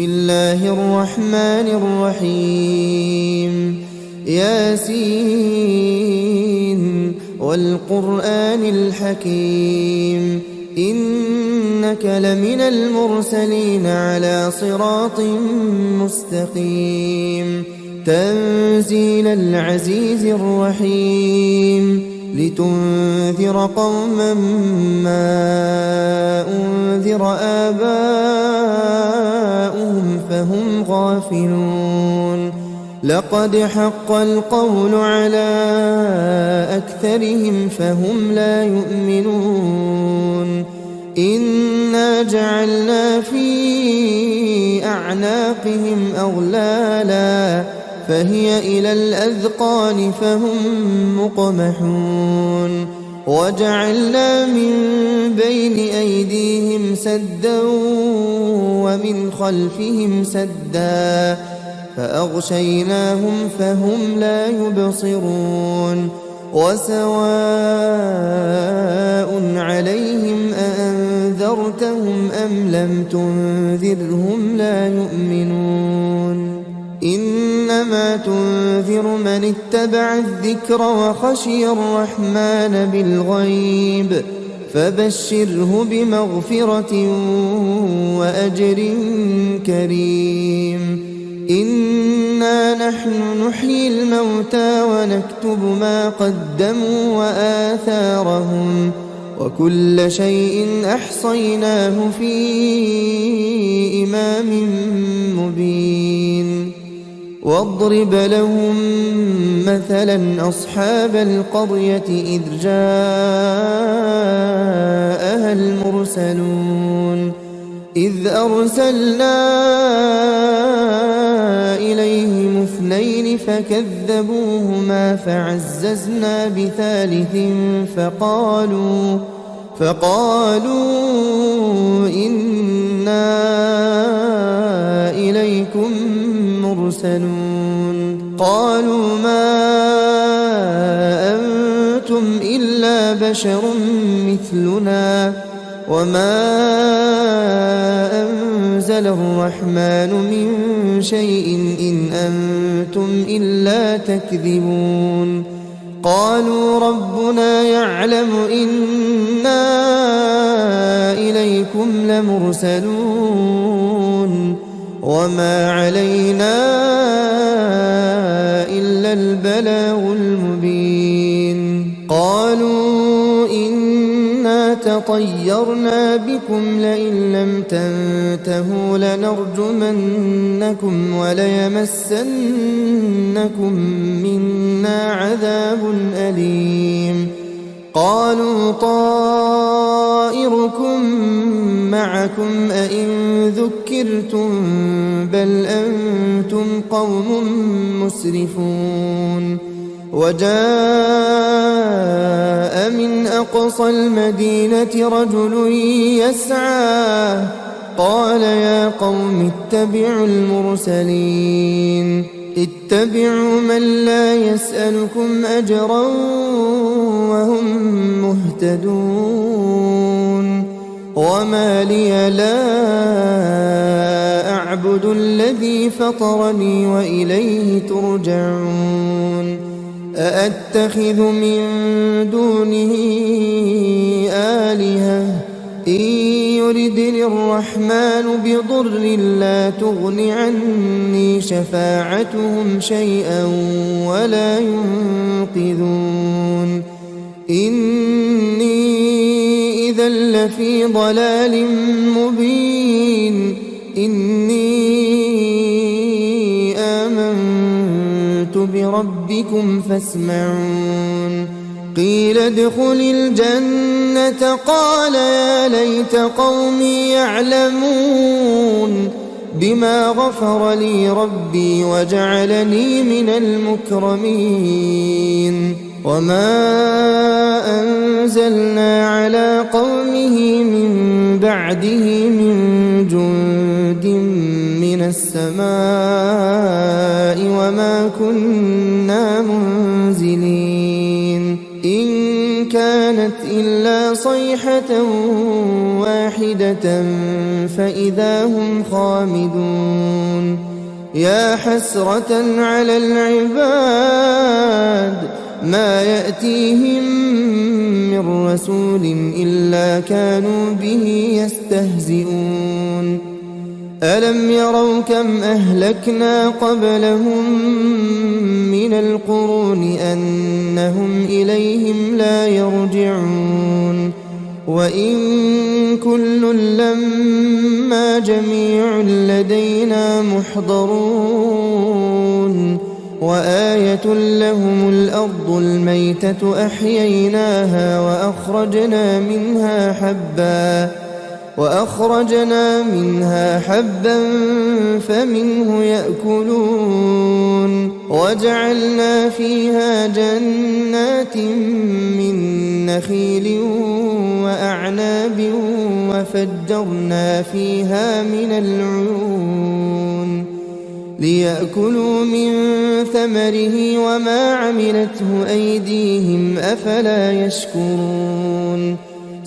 بسم الله الرحمن الرحيم ياسين والقرآن الحكيم إنك لمن المرسلين على صراط مستقيم تنزيل العزيز الرحيم لتنذر قوما ما أنذر آباؤهم فهم غافلون لقد حق القول على أكثرهم فهم لا يؤمنون إنا جعلنا في أعناقهم أغلالا فهي إلى الأذقان فهم مقمحون وجعلنا من بين أيديهم سدا ومن خلفهم سدا فأغشيناهم فهم لا يبصرون وسواء عليهم أأنذرتهم أم لم تنذرهم لا يؤمنون إنما تنذر من اتبع الذكر وخشي الرحمن بالغيب فبشره بمغفرة وأجر كريم إنا نحن نحيي الموتى ونكتب ما قدموا وآثارهم وكل شيء أحصيناه في إمام مبين واضرب لهم مثلا أصحاب القرية إذ جاءها المرسلون إذ أرسلنا إليهم اثنين فكذبوهما فعززنا بثالث فقالوا إنا إليكم مرسلون قالوا ما أنتم إلا بشر مثلنا وما أنزل الرحمن من شيء إن أنتم إلا تكذبون قالوا ربنا يعلم إنا إليكم لمرسلون وما علينا إلا البلاغ المبين قالوا إنا تطيرنا بكم لئن لم تنتهوا لنرجمنكم وليمسنكم منا عذاب أليم قالوا طائركم معكم أئن ذكرتم بل أنتم قوم مسرفون وجاء من أقصى المدينة رجل يسعى قال يا قوم اتبعوا المرسلين اتبعوا من لا يسألكم أجرا وهم مهتدون وما لي لا أعبد الذي فطرني وإليه ترجعون أأتخذ من دونه آلهة إن يردني الرحمن بضر لا تغن عني شفاعتهم شيئا ولا ينقذون إني إذا لفي ضلال مبين إني آمنت بربكم فاسمعون قيل ادخل الجنة قال يا ليت قومي يعلمون بما غفر لي ربي وجعلني من المكرمين وما أنزلنا على قومه من بعده من جند من السماء وما كنا منزلين إن كان كانت إلا صيحة واحدة فإذا هم خامدون يا حسرة على العباد ما يأتيهم من رسول إلا كانوا به يستهزئون ألم يروا كم أهلكنا قبلهم من القرون أنهم إليهم لا يرجعون وإن كل لما جميع لدينا محضرون وآية لهم الأرض الميتة أحييناها وأخرجنا منها حبا فمنه يأكلون وجعلنا فيها جنات من نخيل وأعناب وفجرنا فيها من العيون ليأكلوا من ثمره وما عملته أيديهم أفلا يشكرون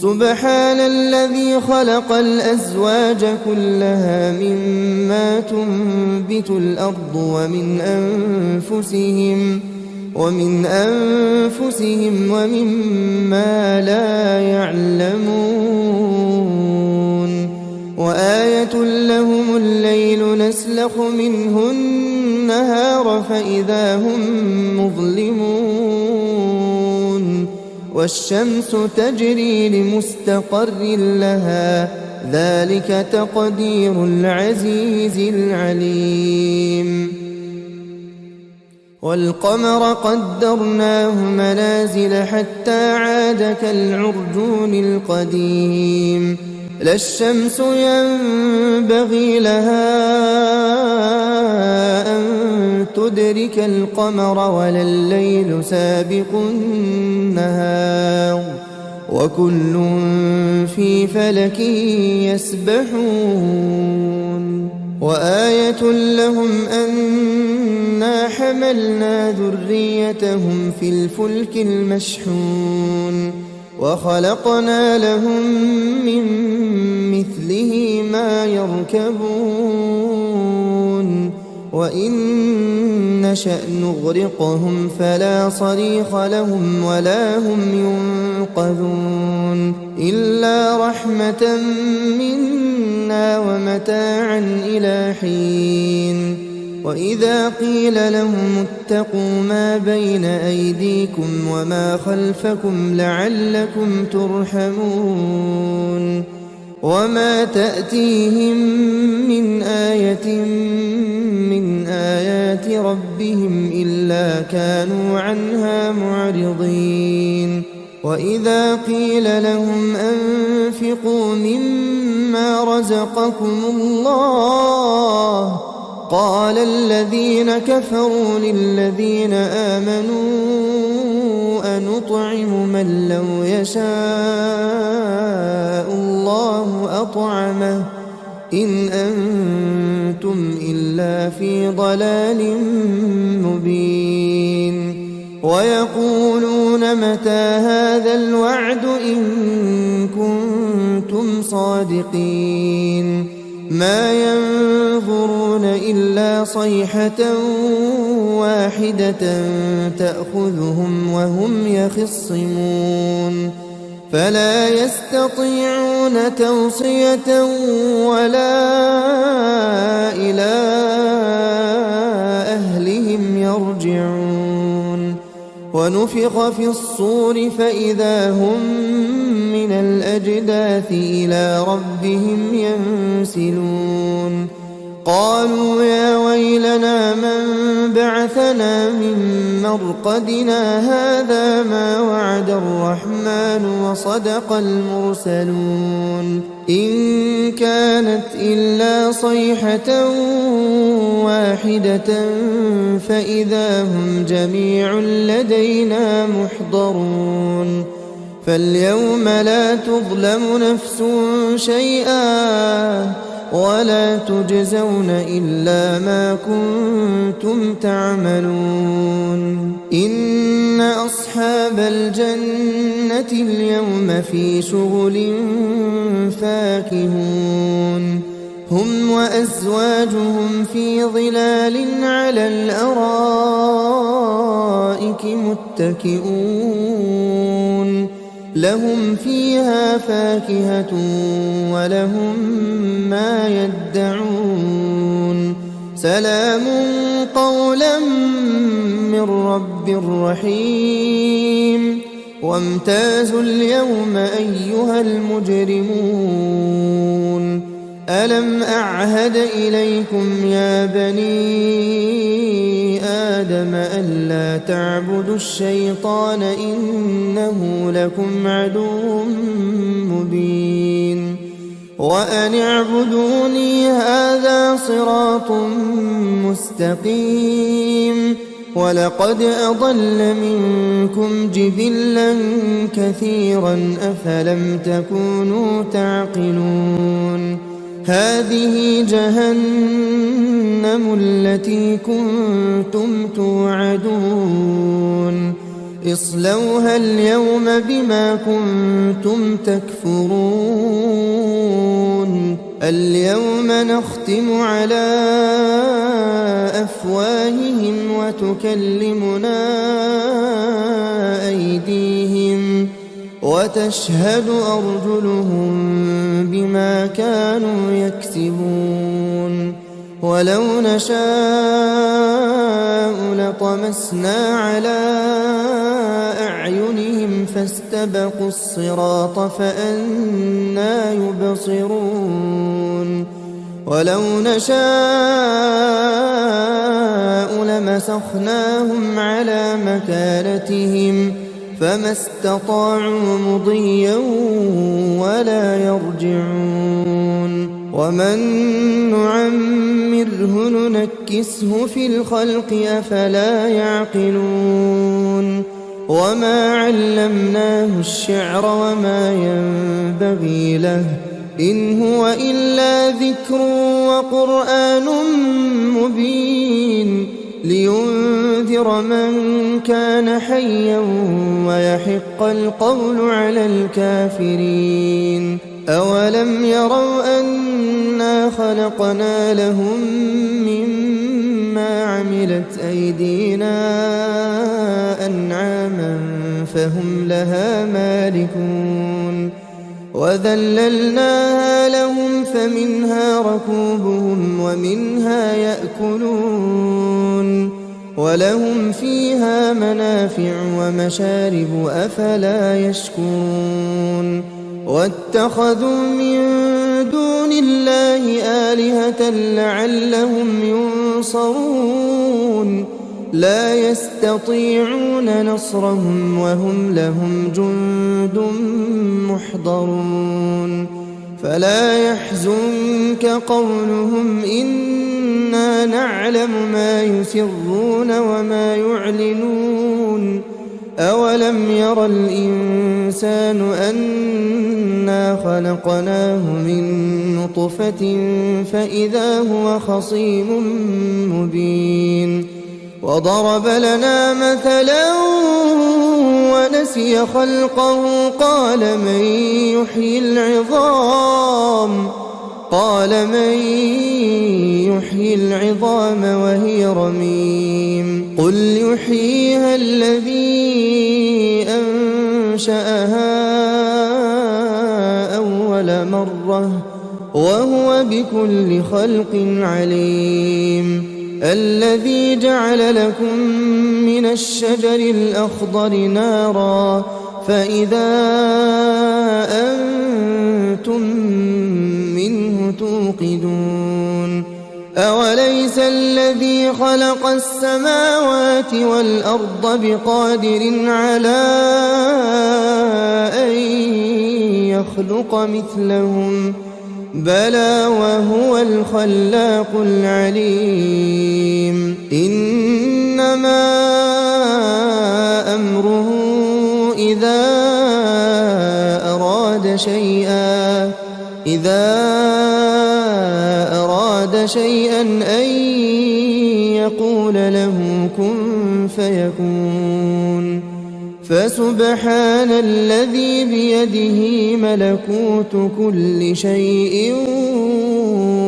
سبحان الذي خلق الأزواج كلها مما تنبت الأرض ومن أنفسهم ومما لا يعلمون وآية لهم الليل نسلخ منه النهار فإذا هم مظلمون والشمس تجري لمستقر لها ذلك تقدير العزيز العليم والقمر قدرناه منازل حتى عاد كالعرجون القديم لا الشمس ينبغي لها أن تدرك القمر ولا الليل سابق النهار وكل في فلك يسبحون وآية لهم أنا حملنا ذريتهم في الفلك المشحون وخلقنا لهم من مثله ما يركبون وإن نشأ نغرقهم فلا صريخ لهم ولا هم ينقذون إلا رحمة منا ومتاعا إلى حين وإذا قيل لهم اتقوا ما بين أيديكم وما خلفكم لعلكم ترحمون وما تأتيهم من آية من آيات ربهم إلا كانوا عنها معرضين وإذا قيل لهم أنفقوا مما رزقكم الله قال الذين كفروا للذين آمنوا أنطعم من لو يشاء الله أطعمه إن أنتم إلا في ضلال مبين ويقولون متى هذا الوعد إن كنتم صادقين ما ينظرون إلا صيحة واحدة تأخذهم وهم يخصمون فلا يستطيعون توصية ولا إلى أهلهم يرجعون ونفخ في الصور فإذا هم من الأجداث إلى ربهم ينسلون قالوا يا ويلنا من بعثنا من مرقدنا هذا ما وعد الرحمن وصدق المرسلون إن كانت إلا صيحة واحدة فإذا هم جميع لدينا محضرون فاليوم لا تظلم نفس شيئا ولا تجزون إلا ما كنتم تعملون إن أصحاب الجنة اليوم في شغل فاكهون هم وأزواجهم في ظلال على الأرائك متكئون لهم فيها فاكهة ولهم ما يدعون سلام قولا من رب رحيم وامتازوا اليوم أيها المجرمون ألم أعهد إليكم يا بني آدم ألا تعبدوا الشيطان إنه لكم عدو مبين وأن اعبدوني هذا صراط مستقيم ولقد أضل منكم جبلا كثيرا أفلم تكونوا تعقلون هذه جهنم التي كنتم توعدون اصلوها اليوم بما كنتم تكفرون اليوم نختم على أفواههم وتكلمنا أيديهم وتشهد أرجلهم بما كانوا يكسبون ولو نشاء لطمسنا على أعينهم فاستبقوا الصراط فأنى يبصرون ولو نشاء لمسخناهم على مكانتهم فما استطاعوا مضيا ولا يرجعون ومن نعمره ننكسه في الخلق أفلا يعقلون وما علمناه الشعر وما ينبغي له إن هو إلا ذكر وقرآن مبين لينذر من كان حيا ويحق القول على الكافرين أولم يروا أنا خلقنا لهم مما عملت أيدينا أنعاما فهم لها مالكون وذللناها لهم فمنها ركوبهم ومنها يأكلون ولهم فيها منافع ومشارب أفلا يشكرون واتخذوا من دون الله آلهة لعلهم ينصرون لا يستطيعون نصرهم وهم لهم جند محضرون فلا يحزنك قولهم إنا نعلم ما يسرون وما يعلنون أولم ير الإنسان أنا خلقناه من نطفة فإذا هو خصيم مبين وضرب لنا مثلا ونسي خلقه قال من يحيي العظام وهي رميم قل يحييها الذي أنشأها أول مرة وهو بكل خلق عليم الذي جعل لكم من الشجر الأخضر نارا فإذا أنتم منه توقدون أوليس الذي خلق السماوات والأرض بقادر على أن يخلق مثلهم بلى وهو الخلاق العليم إنما أمره إذا أراد شيئا أن يقول له كن فيكون فسبحان الذي بيده ملكوت كل شيء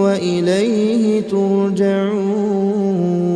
وإليه ترجعون